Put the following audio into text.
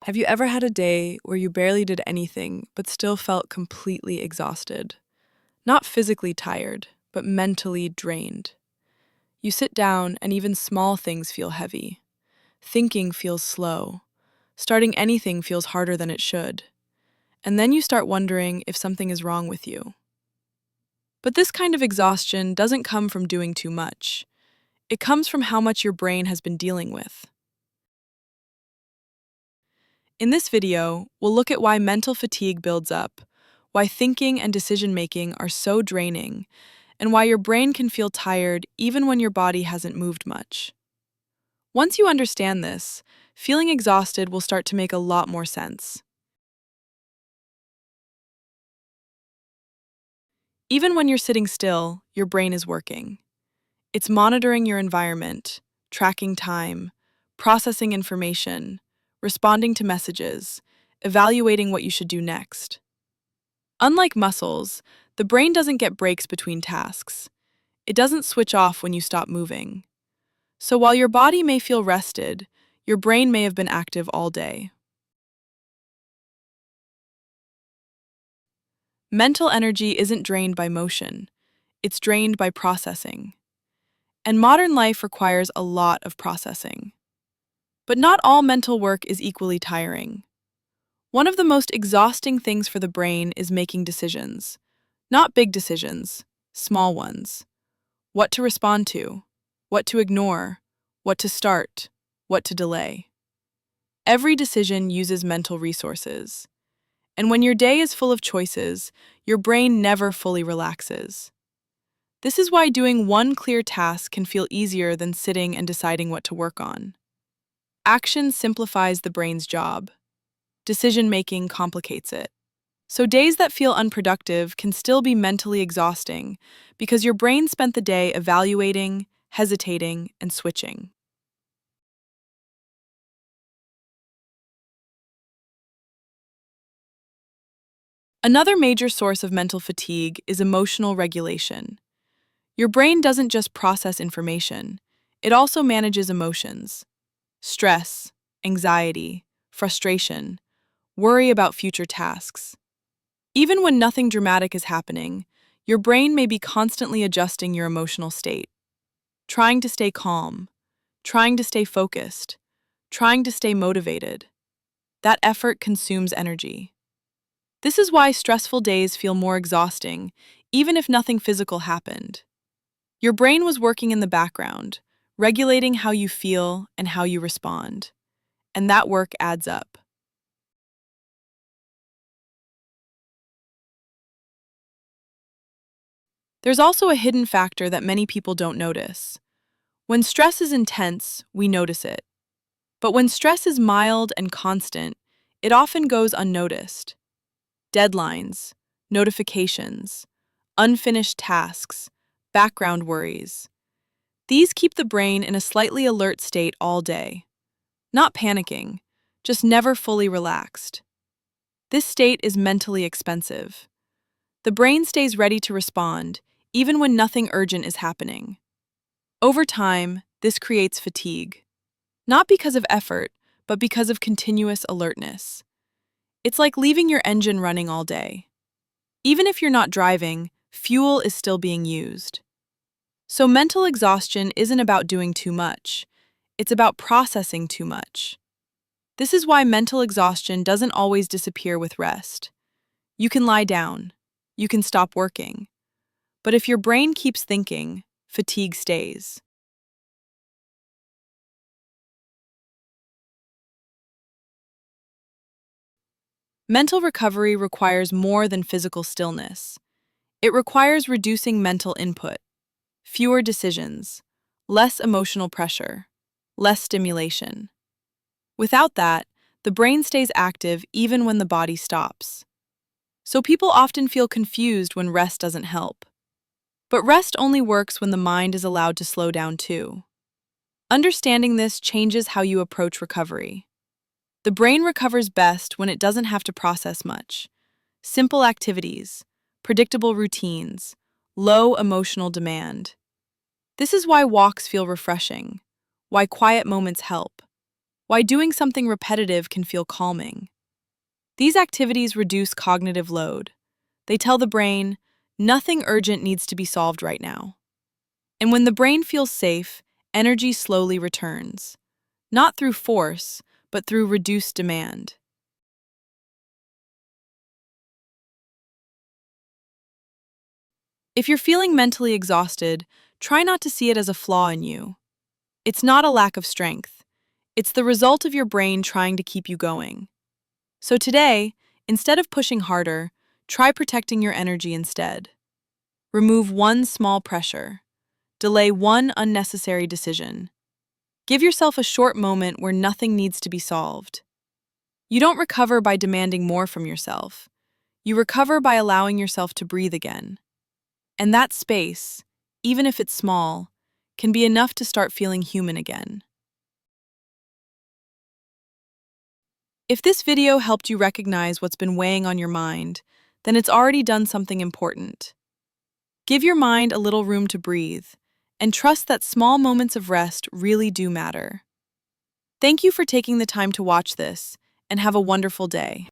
Have you ever had a day where you barely did anything but still felt completely exhausted? Not physically tired, but mentally drained. You sit down and even small things feel heavy. Thinking feels slow. Starting anything feels harder than it should. And then you start wondering if something is wrong with you. But this kind of exhaustion doesn't come from doing too much. It comes from how much your brain has been dealing with. In this video, we'll look at why mental fatigue builds up, why thinking and decision-making are so draining, and why your brain can feel tired even when your body hasn't moved much. Once you understand this, feeling exhausted will start to make a lot more sense. Even when you're sitting still, your brain is working. It's monitoring your environment, tracking time, processing information, responding to messages, evaluating what you should do next. Unlike muscles, the brain doesn't get breaks between tasks. It doesn't switch off when you stop moving. So while your body may feel rested, your brain may have been active all day. Mental energy isn't drained by motion, it's drained by processing. And modern life requires a lot of processing. But not all mental work is equally tiring. One of the most exhausting things for the brain is making decisions. Not big decisions, small ones. What to respond to, what to ignore, what to start, what to delay. Every decision uses mental resources. And when your day is full of choices, your brain never fully relaxes. This is why doing one clear task can feel easier than sitting and deciding what to work on. Action simplifies the brain's job. Decision-making complicates it. So days that feel unproductive can still be mentally exhausting because your brain spent the day evaluating, hesitating, and switching. Another major source of mental fatigue is emotional regulation. Your brain doesn't just process information, it also manages emotions. Stress, anxiety, frustration, worry about future tasks. Even when nothing dramatic is happening, your brain may be constantly adjusting your emotional state, trying to stay calm, trying to stay focused, trying to stay motivated. That effort consumes energy. This is why stressful days feel more exhausting, even if nothing physical happened. Your brain was working in the background, regulating how you feel and how you respond. And that work adds up. There's also a hidden factor that many people don't notice. When stress is intense, we notice it. But when stress is mild and constant, it often goes unnoticed. Deadlines, notifications, unfinished tasks, background worries. These keep the brain in a slightly alert state all day. Not panicking, just never fully relaxed. This state is mentally expensive. The brain stays ready to respond, even when nothing urgent is happening. Over time, this creates fatigue. Not because of effort, but because of continuous alertness. It's like leaving your engine running all day. Even if you're not driving, fuel is still being used. So mental exhaustion isn't about doing too much. It's about processing too much. This is why mental exhaustion doesn't always disappear with rest. You can lie down. You can stop working. But if your brain keeps thinking, fatigue stays. Mental recovery requires more than physical stillness. It requires reducing mental input, fewer decisions, less emotional pressure, less stimulation. Without that, the brain stays active even when the body stops. So people often feel confused when rest doesn't help. But rest only works when the mind is allowed to slow down too. Understanding this changes how you approach recovery. The brain recovers best when it doesn't have to process much. Simple activities, predictable routines, low emotional demand. This is why walks feel refreshing, why quiet moments help. why doing something repetitive can feel calming. These activities reduce cognitive load. They tell the brain, nothing urgent needs to be solved right now. And when the brain feels safe, energy slowly returns, not through force, but through reduced demand. If you're feeling mentally exhausted, try not to see it as a flaw in you. It's not a lack of strength. It's the result of your brain trying to keep you going. So today, instead of pushing harder, try protecting your energy instead. Remove one small pressure. Delay one unnecessary decision. Give yourself a short moment where nothing needs to be solved. You don't recover by demanding more from yourself. You recover by allowing yourself to breathe again. And that space, even if it's small, can be enough to start feeling human again. If this video helped you recognize what's been weighing on your mind, then it's already done something important. Give your mind a little room to breathe, and trust that small moments of rest really do matter. Thank you for taking the time to watch this, and have a wonderful day.